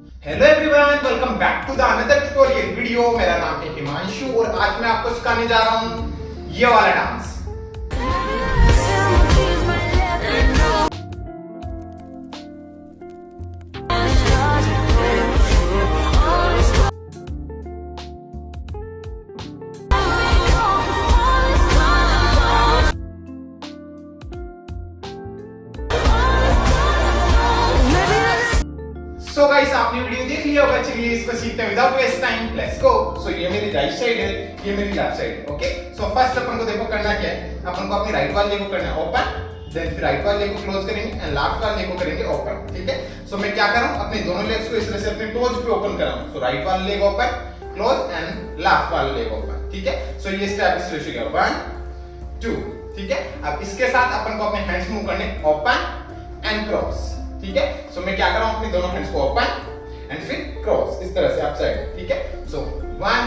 Hello everyone, welcome back to the another tutorial video. मेरा नाम है हिमांशु और आज मैं आपको सिखाने जा रहा हूं ये वाला डांस। सो गाइस, आपने वीडियो देख लिया होगा। चलिए इसको सीखते हैं without waste time. Let's go. So ये मेरी राइट साइड है, ये मेरी लेफ्ट साइड है। ओके, सो फर्स्ट अपन को देखो करना क्या है। अपन को अपनी राइट वाले लेग को करना है ओपन, देन फिर राइट वाले लेग को क्लोज करेंगे एंड लेफ्ट वाले लेग को करेंगे ओपन। ठीक है, सो मैं क्या कर रहा हूं, अपने दोनों लेग्स को इस तरह से अपने टोज पे ओपन कर रहा हूं। सो राइट वाला leg open, close and left वाला लेग ओपन। ठीक है, सो ये स्टेप इस तरह से गया 1 2। ठीक है, अब इसके साथ अपन को अपने हैंड्स मूव करने ओपन एंड क्रॉस। ठीक है, सो मैं क्या कर रहा हूं, अपने दोनों हैंड्स को ओपन एंड फिर क्रॉस इस तरह से अप साइड। ठीक है, सो 1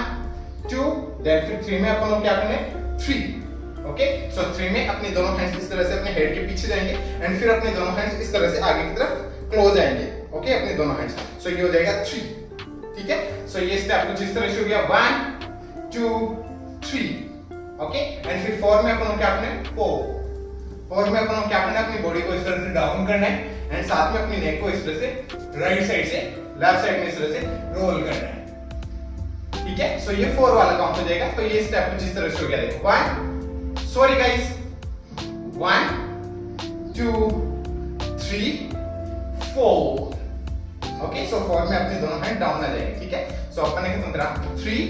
2, देन फिर 3 में अपन को क्या करना है 3। ओके, सो 3 में अपने दोनों हैंड्स इस तरह से अपने हेड के पीछे जाएंगे एंड फिर अपने दोनों हैंड्स इस तरह से आगे की तरफ क्लोज आएंगे। ओके, अपने दोनों हैंड्स, सो ये हो जाएगा 3। ठीक है, सो ये स्टेप कुछ इस तरह से हो गया 1 2 3। ओके, एंड फिर 4 में अपन को क्या करना है 4 में अपन को क्या करना है, अपनी बॉडी को इस तरह से डाउन करना है एंड साथ में अपनी नेक को इस तरह से राइट साइड से लेफ्ट साइड में इस तरह से रोल करना है। ठीक है, सो ये 4 वाला काउंट हो जाएगा। तो ये स्टेप कुछ इस तरह से हो गया। देखो 1 सॉरी गाइस 1 2 3 4। ओके, सो 4 में अपने दोनों हैंड डाउन आ जाएंगे। ठीक है, सो अपन ने खत्म करा 3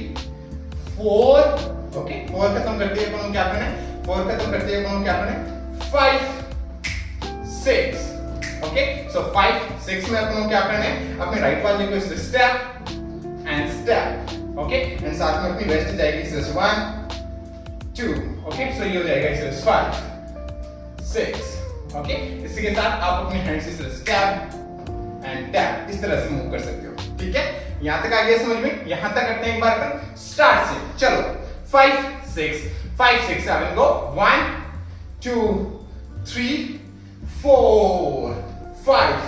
4। ओके, 4 खत्म करते हैं अपन क्या करना है, 4 खत्म करते हैं अपन क्या करना है 5 6। ओके, सो 5 6 में अपन को क्या करना है, अपने राइट वाले को इस step and step. Okay, and साथ में अपनी वेस्ट जाएगी इस 1 2। ओके, सो ये हो जाएगा इस 5 6। ओके, इसी के साथ आप अपने हैंड्स इस स्टेप एंड टैप इस तरह से मूव कर सकते हो। ठीक है, यहां तक आ गया समझ में। यहां तक करते हैं एक बार अपन स्टार्ट से। चलो 5 6 5 6 7 गो 1 2 3 4 5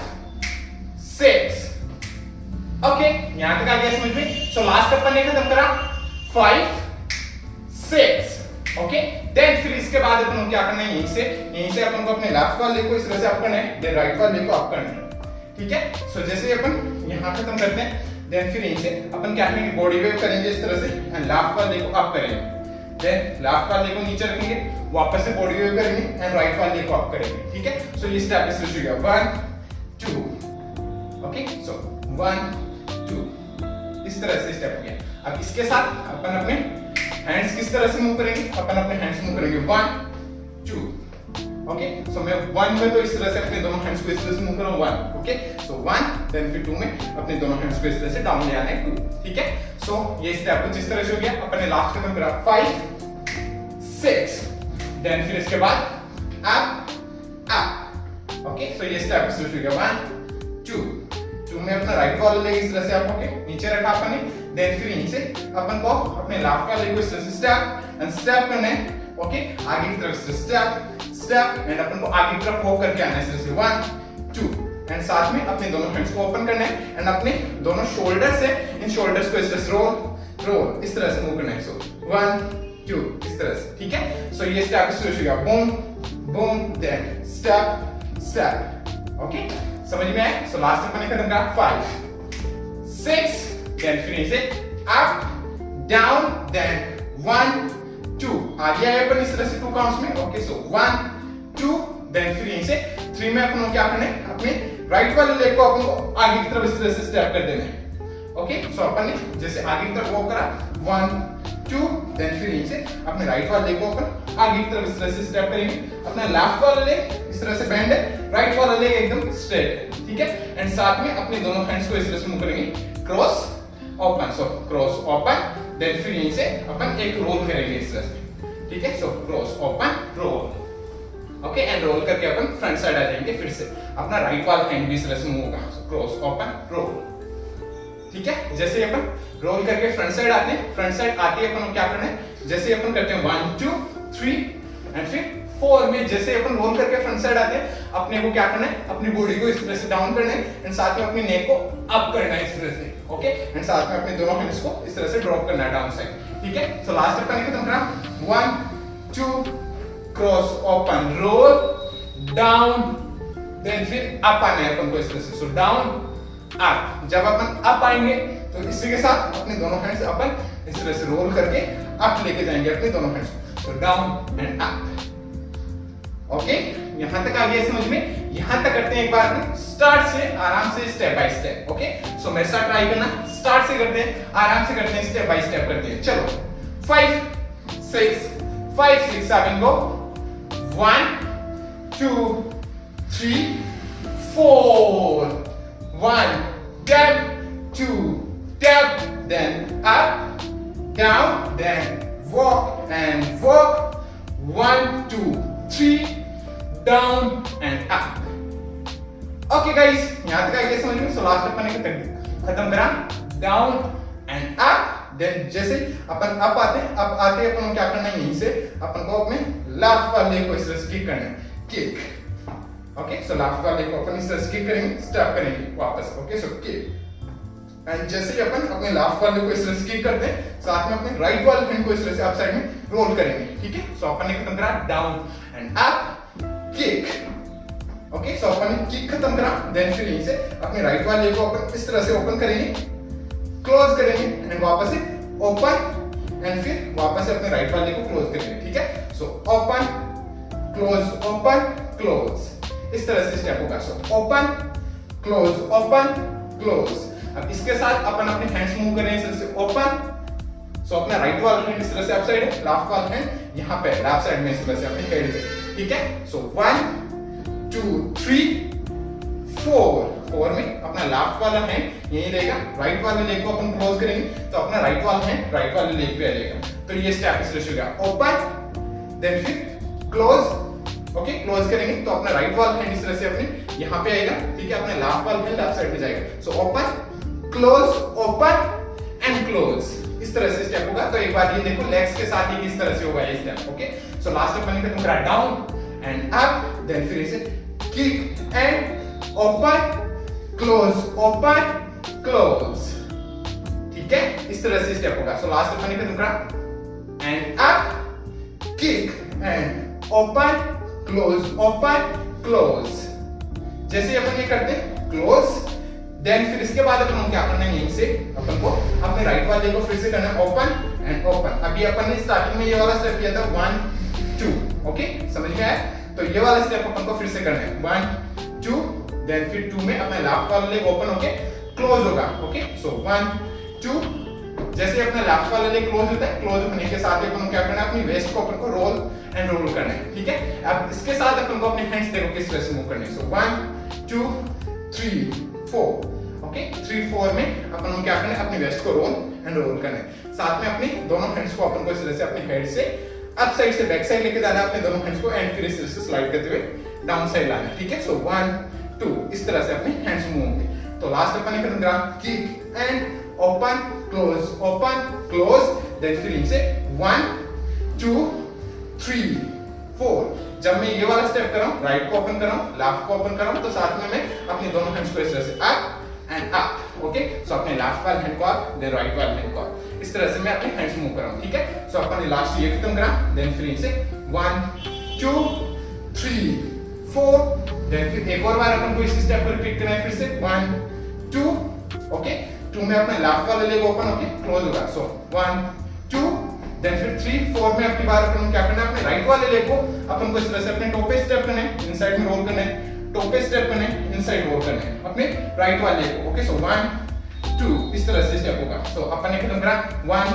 6। ओके, यहां तक आ गया समझ में। सो लास्ट अपन ने खत्म करा 5 6। ओके, देन फिर इसके बाद अपन को क्या करना है, यहीं से अपन को अपने लेफ्ट वाले को इस तरह से अप करना है, देन राइट वाले को अप करना है। ठीक है, सो जैसे अपन यहां खत्म करते हैं, देन फिर यहीं से अपन क्या करेंगे, बॉडी वेव करेंगे इस तरह से एंड लेफ्ट वाले को अप करेंगे, देन लेफ्ट वाले को नीचे रखेंगे, वापस से बॉडी वेव करेंगे एंड राइट वाले को अप करेंगे। ठीक है, सो ये स्टेप इस तरह से हो गया 1 2। ओके, सो 1 2 इस तरह से स्टेप हो गया। अब इसके साथ अपन अपने हैंड्स किस तरह से मूव करेंगे, अपन अपने हैंड्स मूव करेंगे 1 2। ओके, सो मैं 1 में तो इस तरह से अपने दोनों हैंड्स को इस तरह से मूव कर रहा हूं 1। ओके, सो 1, देन फिर 2 में अपने दोनों हैंड्स को इस तरह से डाउन ले आना है 2। ठीक है, सो ये स्टेप कुछ इस तरह से हो गया। अपन ने लास्ट खत्म करा 5 6, देन फिर इसके बाद अप अप। ओके, सो ये स्टेप इस तरह से हो गया 1 2 में अपना राइट वाला लेग इस तरह से आप ओके नीचे रखा अपन ने, देन फिर यहीं से अपन को अपने लेफ्ट वाले लेग को इस तरह से स्टेप एंड स्टेप करना है। ओके, आगे की तरफ से स्टेप स्टेप एंड अपन को आगे की तरफ वॉक करके आना है इस तरह से 1 2 एंड साथ में अपने दोनों हैंड्स को ओपन करना है एंड अपने दोनों शोल्डर से इन शोल्डर्स को इस तरह से रोल इस तरह से मूव करना है। सो 1 2 इस तरह से। ठीक है, सो ये स्टेप इस तरह से होगा boom boom then step step. Okay, समझ में आया। सो लास्ट अपन ने खत्म करा 5 6, देन फिर इसे अप डाउन देन 1 2 आ गया है अपन इस तरह से 2 काउंट्स में। ओके, सो 1 2, देन फिर यहीं से 3 में अपन को क्या करना है, अपने राइट वाले लेग को अपन को आगे की तरफ इस तरह से स्टेप कर देना है। ओके, सो अपन ने जैसे आगे की तरफ वॉक करा 1 2, देन फिर यहीं से अपने राइट वाले लेग को अपन आगे की तरफ इस तरह से स्टेप करेंगे, अपना लेफ्ट वाला लेग इस तरह से बेंड है, राइट वाला लेग एकदम स्ट्रेट है। ठीक है, एंड साथ में अपने दोनों हैंड्स को इस तरह से मूव करेंगे cross open. So cross open, then फिर यहीं से अपन एक रोल करेंगे इस तरह से। ठीक है, so cross open roll. Okay, and roll करके अपन फ्रंट साइड आ जाएंगे। फिर से अपना राइट वाला हैंड भी इस तरह से मूव होगा। So cross open roll. ठीक है, जैसे अपन रोल करके फ्रंट साइड आते हैं, फ्रंट साइड आते ही अपन क्या करना है, जैसे अपन करते हैं 1 2 3 एंड फिर 4 में जैसे अपन रोल करके फ्रंट साइड आते हैं, अपने को क्या करना है, अपनी बॉडी को इस तरह से डाउन करना है एंड साथ में अपनी नेक को अप करना है इस तरह से, ओके, एंड साथ में अपने दोनों हैंड्स को इस तरह से ड्रॉप करना है डाउन साइड, ठीक है। सो लास्ट स्टेप खत्म करा, 1 2 cross open roll down, then फिर अप आना है अपन को इस तरह से, सो डाउन अप। जब अपन अप आएंगे तो इसी के साथ अपने दोनों हैंड्स अपन इस तरह से रोल करके अप लेके जाएंगे अपने दोनों hands, so down and up, okay. यहां तक आ गया समझ में। यहां तक करते हैं एक बार स्टार्ट से आराम से स्टेप बाय स्टेप, ओके। सो मेरे साथ ट्राई करना, स्टार्ट से करते हैं, आराम से करते हैं, स्टेप बाय स्टेप करते हैं। चलो 5 6 7 गो, 1 2 3 4 1 tap 2 tap, then up down, then walk and walk, 1 2 3 down and up, okay guys, यहां तक आ गया समझ में। सो लास्ट अपन ने खत्म करा, डाउन एंड अप, देन जैसे अपन अप आते हैं, अप आते हैं अपन को क्या करना है, यहीं से अपन को अपने लेफ्ट वाले को इस तरह से किक करना है, किक, ओके। सो लेफ्ट वाले को अपन इस तरह से किक करेंगे, स्टेप करेंगे वापस, ओके। सो किक, एंड जैसे ही अपन अपने लेफ्ट वाले को इस तरह से किक करते हैं, साथ में अपने राइट वाले हैंड को इस तरह से अप साइड में रोल करेंगे, ठीक है। सो अपन ने खत्म करा, down and up kick, okay. So अपन ने किक खत्म करा, देन फिर यहीं से अपने राइट वाले को अपन इस तरह से ओपन करेंगे, क्लोज करेंगे एंड वापस से ओपन, एंड फिर वापस से अपने राइट वाले को क्लोज करेंगे, ठीक है। सो ओपन क्लोज, इस तरह से स्टेप होगा। सो ओपन क्लोज। अब इसके साथ अपन अपने हैंड्स मूव करें इस तरह से, ओपन, सो अपना राइट वाला हैंड इस तरह से अप साइड है, लेफ्ट वाला हैंड यहाँ पे लेफ्ट साइड में इस तरह से अपने हेड पे, ठीक है। सो 1 2 3 4 में अपना लेफ्ट वाला हैंड यही रहेगा, राइट वाले लेग को अपन क्लोज करेंगे तो अपना राइट वाला हैंड राइट वाले लेग पे आ जाएगा। तो ये स्टेप इस तरह से होगा, ओपन देन फिर क्लोज, ओके। क्लोज करेंगे तो अपना राइट वाला हैंड इस तरह से अपने यहाँ पे आएगा, ठीक है, अपने लेफ्ट वाला हैंड लेफ्ट साइड पे जाएगा। सो open close open and close, इस तरह से स्टेप होगा। तो एक बार ये देखो लेग्स के साथ ही किस तरह से होगा ये स्टेप, ओके। सो लास्ट अपन ने खत्म करा, डाउन एंड अप, देन फिर इसे किक एंड ओपन क्लोज, ठीक है, इस तरह से स्टेप होगा। सो लास्ट अपन ने खत्म करा, and up kick and open close, जैसे अपन ये करते हैं क्लोज, देन फिर इसके बाद अपन क्या करना है, यहीं से अपन को अपने राइट वाले को फिर से करना है, ओपन एंड ओपन। अभी अपन ने स्टार्टिंग में ये वाला स्टेप किया था 1 2, ओके, समझ में आया। तो ये वाला स्टेप अपन को फिर से करना है, 1 2, देन फिर 2 में अपना लेफ्ट वाला लेग ओपन होके क्लोज होगा, ओके। सो 1 2, जैसे अपना लेफ्ट वाला लेग क्लोज होता है, क्लोज होने के साथ अपन क्या करना है, अपनी वेस्ट को अपन को रोल एंड रोल करना है, ठीक है। अब इसके साथ अपन को अपने हैंड्स देखो किस तरह से मूव करने हैं। सो 1 2 3 4, ओके। 3 4 में अपन क्या करना है, अपनी वेस्ट को रोल एंड रोल करना है, साथ में अपने दोनों हैंड्स को अपन को इस तरह से अपने हेड से अप साइड से बैक साइड लेके जाना है अपने दोनों हैंड्स को, एंड फिर इस तरह से स्लाइड करते हुए डाउन साइड लाना है, ठीक है। सो 1 2, इस तरह से अपने हैंड्स मूव होंगे। तो लास्ट अपन ने खत्म करा, kick and open close, then फिर इनसे 1 2 3 4। जब मैं ये वाला स्टेप कर रहा हूँ, राइट को ओपन कर रहा हूँ, लेफ्ट को ओपन कर रहा हूँ, तो साथ में मैं अपने दोनों हैंड्स को इस तरह से अप एंड अप, ओके। सो अपने लेफ्ट वाले हैंड को अप, देन राइट वाले हैंड को अप, इस तरह से मैं अपने हैंड्स मूव कर रहा हूँ, ठीक है। सो अपन ने लास्ट ये खत्म करा, देन फिर इनसे 1 2 3 4, देन फिर एक और बार अपन को इसी स्टेप को रिपीट करना है, फिर से 1 2, ओके। 2 में अपना लेफ्ट वाला लेग ओपन होके क्लोज होगा। सो 1 2, देन फिर 3 4 में अपनी बार अपन क्या करना है, अपने राइट वाले लेग को अपन को इस तरह से अपने टो पे स्टेप करना है, इनसाइड में रोल करना है, टो पे स्टेप करना है, इनसाइड रोल करना है अपने राइट वाले लेग को, ओके। सो 1 2, इस तरह से स्टेप होगा। सो अपन ने खत्म करा, 1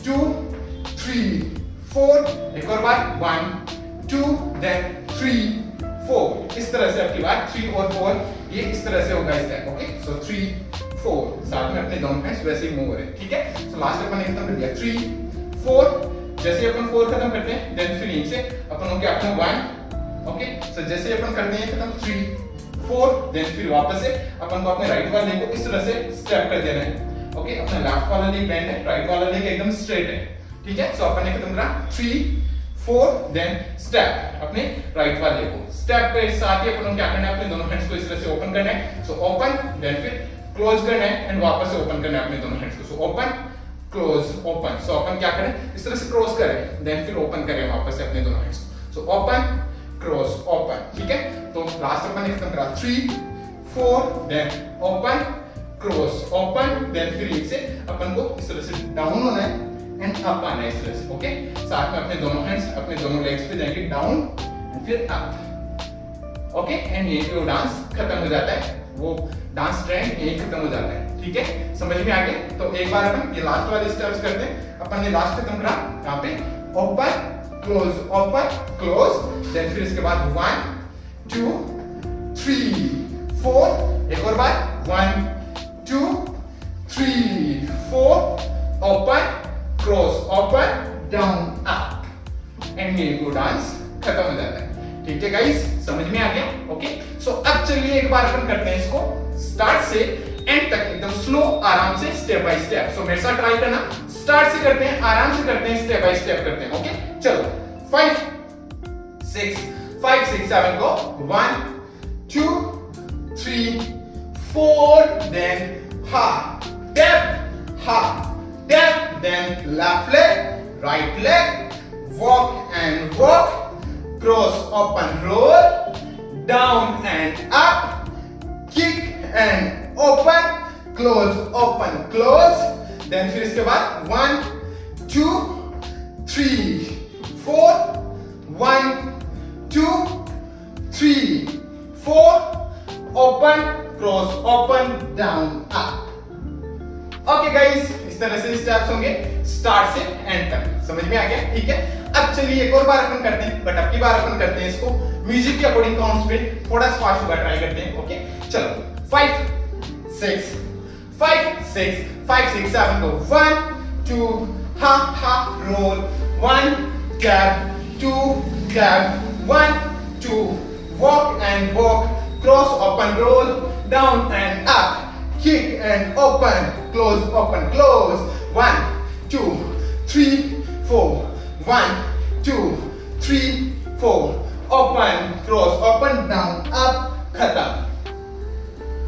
2 3 4, एक और बार 1 2, देन 3 4, इस तरह से आपकी बात 3 और 4 ये इस तरह से होगा स्टेप, ओके। सो 3 4, साथ में अपने दोनों हैंड्स वैसे ही मूव हो रहे हैं, ठीक है। सो लास्ट अपन ने खत्म कर दिया, 3 4, जैसे अपन 4 खत्म करते हैं, देन फिर यहीं से अपन क्या करना है 1, ओके। सो जैसे अपन करते हैं खत्म 3 4, देन फिर वापस से अपन को अपने राइट वाले लेग को इस तरह से स्टेप कर देना है, ओके। अपना लेफ्ट वाला लेग बेंड है, राइट वाला लेग एकदम स्ट्रेट है, ठीक है। सो अपन ने खत्म करा, 3 4 देन स्टेप अपने राइट वाले को स्टेप के साथ ही अपन को क्या करना है अपने दोनों हैंड्स को इस तरह से ओपन करना है सो ओपन देन फिर क्लोज करना है एंड वापस से ओपन करना है अपने दोनों हैंड्स को so open close open so अपन क्या करें इस तरह से क्रॉस करें देन फिर ओपन करें वापस से अपने दोनों हैंड्स को सो ओपन क्रॉस ओपन ठीक है तो लास्ट अपन ने खत्म करा 3 4 then open cross open then फिर एक से अपन को इस तरह से डाउन होना है एंड अप आना है इस तरह से ओके साथ में अपने दोनों हैंड्स अपने दोनों लेग्स पे जाएंगे डाउन एंड फिर अप ओके एंड ये जो डांस खत्म हो जाता है वो डांस ट्रेंड यही खत्म हो जाता है ठीक है समझ में आ गया तो एक बार अपन ये लास्ट वाले स्टेप्स करते हैं अपन ने लास्ट खत्म करा यहाँ पे ओपन क्लोज देन फिर इसके बाद 1 2 3 4 एक और बार 1 2 3 4 open cross open down up and ये को डांस खत्म हो जाता है ठीक है गाइस समझ में आ गया ओके सो अब चलिए एक बार अपन करते हैं इसको स्टार्ट से एंड तक एकदम स्लो आराम से स्टेप बाय स्टेप सो मेरे साथ ट्राई करना स्टार्ट से करते हैं आराम से करते हैं स्टेप बाय स्टेप करते हैं ओके चलो 5 6 7 go 1 2 3 4 then tap then left leg right leg walk and walk cross open roll down and up kick and open close then फिर इसके बाद 1 2 3 4 1 2 3 4 open cross open down up okay guys इस तरह से steps होंगे start से and तक समझ में आ गया ठीक है अब चलिए एक और बार अपन करते हैं बट अब की बार अपन करते हैं इसको म्यूजिक के अकॉर्डिंग काउंट्स पे थोड़ा सा फास्ट होगा ट्राई करते हैं ओके चलो 5 6 7 go 1 2 ha roll 1 tap 2 tap 1 2 walk and walk cross open roll down and up kick and open close 1 2 3 4 1 2 3 4 open cross open down up खत्म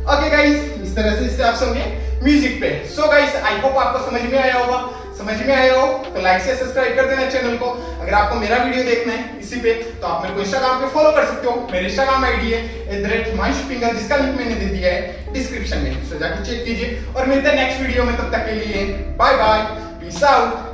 ओके गाइस इस तरह से स्टेप्स होंगे म्यूजिक पे सो गाइस आई होप आपको समझ में आया होगा समझ में आया हो तो लाइक से सब्सक्राइब कर देना चैनल को अगर आपको मेरा वीडियो देखना है इसी पे तो आप मेरे को इंस्टाग्राम पे फॉलो कर सकते हो मेरे इंस्टाग्राम आईडी है @himanshupinger जिसका लिंक मैंने दे दिया है डिस्क्रिप्शन में सो जाके चेक कीजिए और मिलते हैं नेक्स्ट वीडियो में तब तक के लिए बाय बाय पीस आउट